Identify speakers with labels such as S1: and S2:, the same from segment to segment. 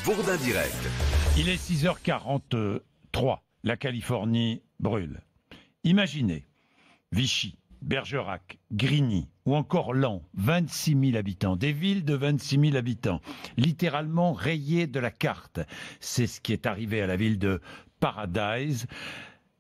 S1: Bourdin Direct.
S2: Il est 6h43. La Californie brûle. Imaginez Vichy, Bergerac, Grigny ou encore Laon, 26 000 habitants, des villes de 26 000 habitants, littéralement rayées de la carte. C'est ce qui est arrivé à la ville de Paradise.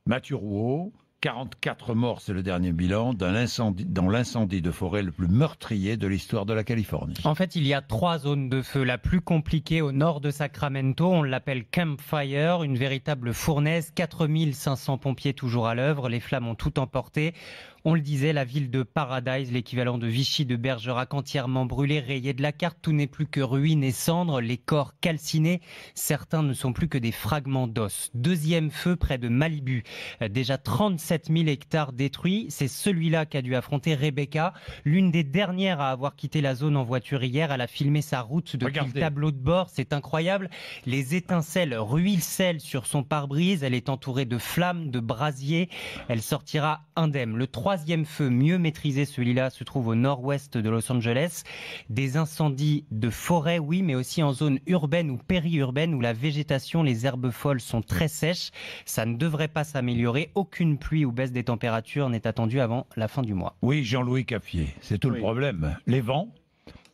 S2: Mathieu Rouault, 44 morts, c'est le dernier bilan, dans l'incendie de forêt le plus meurtrier de l'histoire de la Californie.
S3: En fait, il y a 3 zones de feu. La plus compliquée au nord de Sacramento, on l'appelle Camp Fire, une véritable fournaise, 4500 pompiers toujours à l'œuvre, les flammes ont tout emporté. On le disait, la ville de Paradise, l'équivalent de Vichy, de Bergerac, entièrement brûlée, rayée de la carte. Tout n'est plus que ruines et cendres, les corps calcinés. Certains ne sont plus que des fragments d'os. Deuxième feu près de Malibu. Déjà 37 000 hectares détruits. C'est celui-là qu'a dû affronter Rebecca, l'une des dernières à avoir quitté la zone en voiture hier. Elle a filmé sa route depuis le tableau de bord. C'est incroyable. Les étincelles ruissellent sur son pare-brise. Elle est entourée de flammes, de brasiers. Elle sortira indemne. Le troisième feu, mieux maîtrisé, celui-là se trouve au nord-ouest de Los Angeles. Des incendies de forêt, oui, mais aussi en zone urbaine ou périurbaine où la végétation, les herbes folles sont très sèches. Ça ne devrait pas s'améliorer. Aucune pluie ou baisse des températures n'est attendue avant la fin du mois.
S2: Oui, Jean-Louis Caffier, c'est tout le problème. Les vents,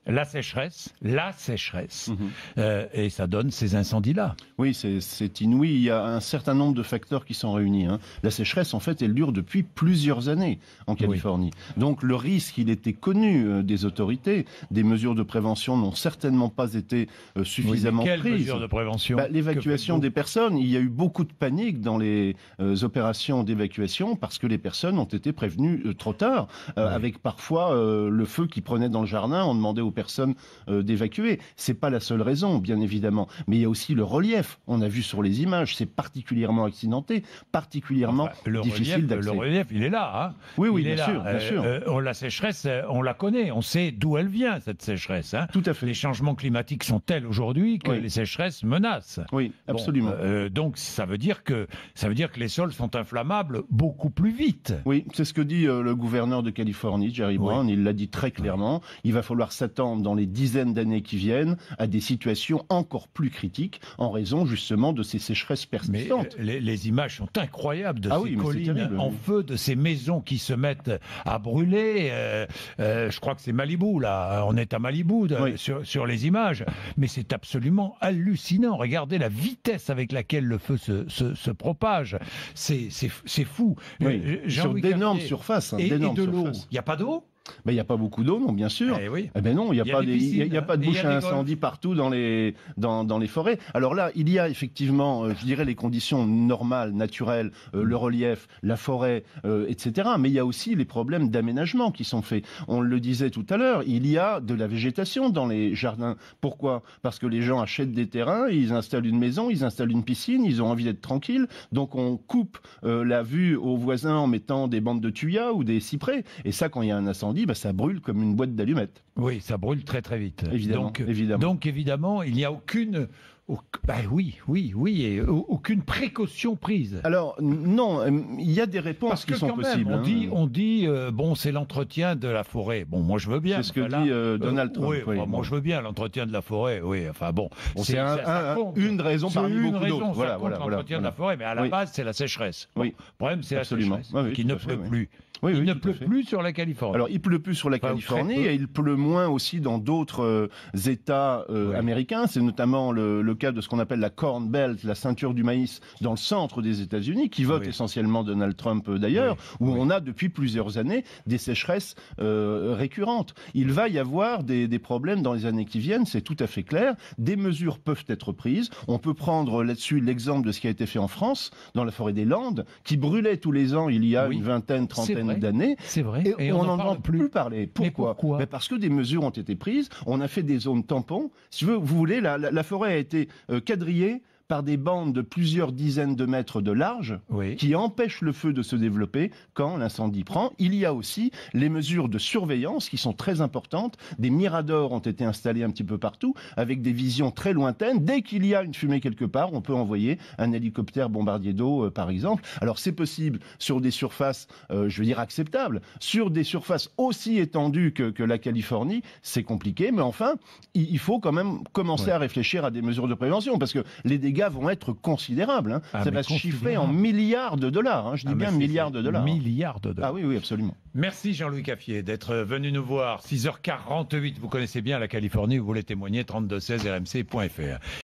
S2: la sécheresse, et ça donne ces incendies-là.
S4: Oui, c'est inouï. Il y a un certain nombre de facteurs qui sont réunis. La sécheresse, en fait, elle dure depuis plusieurs années en Californie. Oui. Donc le risque, il était connu des autorités. Des mesures de prévention n'ont certainement pas été suffisamment prises.
S2: Quelles mesures de prévention?
S4: L'évacuation des personnes. Il y a eu beaucoup de panique dans les opérations d'évacuation parce que les personnes ont été prévenues trop tard, avec parfois le feu qui prenait dans le jardin. On demandait aux personnes d'évacuer. C'est pas la seule raison, bien évidemment, mais il y a aussi le relief. On a vu sur les images, c'est particulièrement accidenté, particulièrement difficile d'accès.
S2: Le relief, il est là.
S4: Oui, bien sûr.
S2: La sécheresse, on la connaît, on sait d'où elle vient, cette sécheresse.
S4: Tout à fait.
S2: Les changements climatiques sont tels aujourd'hui que les sécheresses menacent.
S4: Oui, absolument.
S2: Donc ça veut dire que les sols sont inflammables beaucoup plus vite.
S4: Oui, c'est ce que dit le gouverneur de Californie, Jerry Brown. Il l'a dit très clairement. Il va falloir s'attendre dans les dizaines d'années qui viennent à des situations encore plus critiques en raison justement de ces sécheresses persistantes.
S2: Mais les images sont incroyables de ces collines en feu, de ces maisons qui se mettent à brûler. Je crois que c'est Malibu, là. On est à Malibu sur les images. Mais c'est absolument hallucinant. Regardez la vitesse avec laquelle le feu se propage. C'est fou.
S4: Sur d'énormes surfaces.
S2: Et de l'eau. Il n'y a pas d'eau ?
S4: Il n'y a pas beaucoup d'eau, non, bien sûr. Non, il n'y a pas de bouche à incendie partout dans les forêts. Alors là, il y a effectivement, je dirais, les conditions normales, naturelles, le relief, la forêt, etc. Mais il y a aussi les problèmes d'aménagement qui sont faits. On le disait tout à l'heure, il y a de la végétation dans les jardins. Pourquoi ? Parce que les gens achètent des terrains, ils installent une maison, ils installent une piscine, ils ont envie d'être tranquilles. Donc on coupe la vue aux voisins en mettant des bandes de tuyas ou des cyprès. Et ça, quand il y a un incendie, ça brûle comme une boîte d'allumettes.
S2: Oui, ça brûle très très vite.
S4: Évidemment.
S2: Donc évidemment, il n'y a aucune aucune précaution prise.
S4: Alors non, il y a des réponses qui sont possibles.
S2: On dit c'est l'entretien de la forêt. Bon, moi je veux bien.
S4: C'est ce que dit Donald Trump.
S2: Moi je veux bien l'entretien de la forêt.
S4: C'est une raison parmi beaucoup d'autres.
S2: Voilà, l'entretien de la forêt, mais à la base c'est la sécheresse. Le problème c'est la sécheresse qui ne pleut plus. Il ne pleut plus sur la Californie.
S4: Alors, il pleut plus sur la Californie et il pleut moins aussi dans d'autres États américains. C'est notamment le cas de ce qu'on appelle la Corn Belt, la ceinture du maïs dans le centre des États-Unis, qui vote essentiellement Donald Trump d'ailleurs, où on a depuis plusieurs années des sécheresses récurrentes. Il va y avoir des problèmes dans les années qui viennent, c'est tout à fait clair. Des mesures peuvent être prises. On peut prendre là-dessus l'exemple de ce qui a été fait en France, dans la forêt des Landes, qui brûlait tous les ans il y a une vingtaine, trentaine d'années.
S2: C'est vrai.
S4: Et on n'en entend plus parler. Pourquoi ? Parce que des mesures ont été prises. On a fait des zones tampons. Si vous voulez, la forêt a été quadrillée par des bandes de plusieurs dizaines de mètres de large qui empêchent le feu de se développer quand l'incendie prend. Il y a aussi les mesures de surveillance qui sont très importantes. Des miradors ont été installés un petit peu partout avec des visions très lointaines. Dès qu'il y a une fumée quelque part, on peut envoyer un hélicoptère bombardier d'eau, par exemple. Alors c'est possible sur des surfaces, je veux dire, acceptables. Sur des surfaces aussi étendues que la Californie, c'est compliqué. Mais enfin, il faut quand même commencer à réfléchir à des mesures de prévention parce que les dégâts vont être considérables. Hein. Ça va se chiffrer en milliards de dollars. Hein. Je dis bien milliards de dollars.
S2: Milliards de dollars.
S4: Ah oui, oui, absolument.
S2: Merci Jean-Louis Caffier d'être venu nous voir. 6h48, vous connaissez bien la Californie, vous voulez témoigner, 3216 rmc.fr.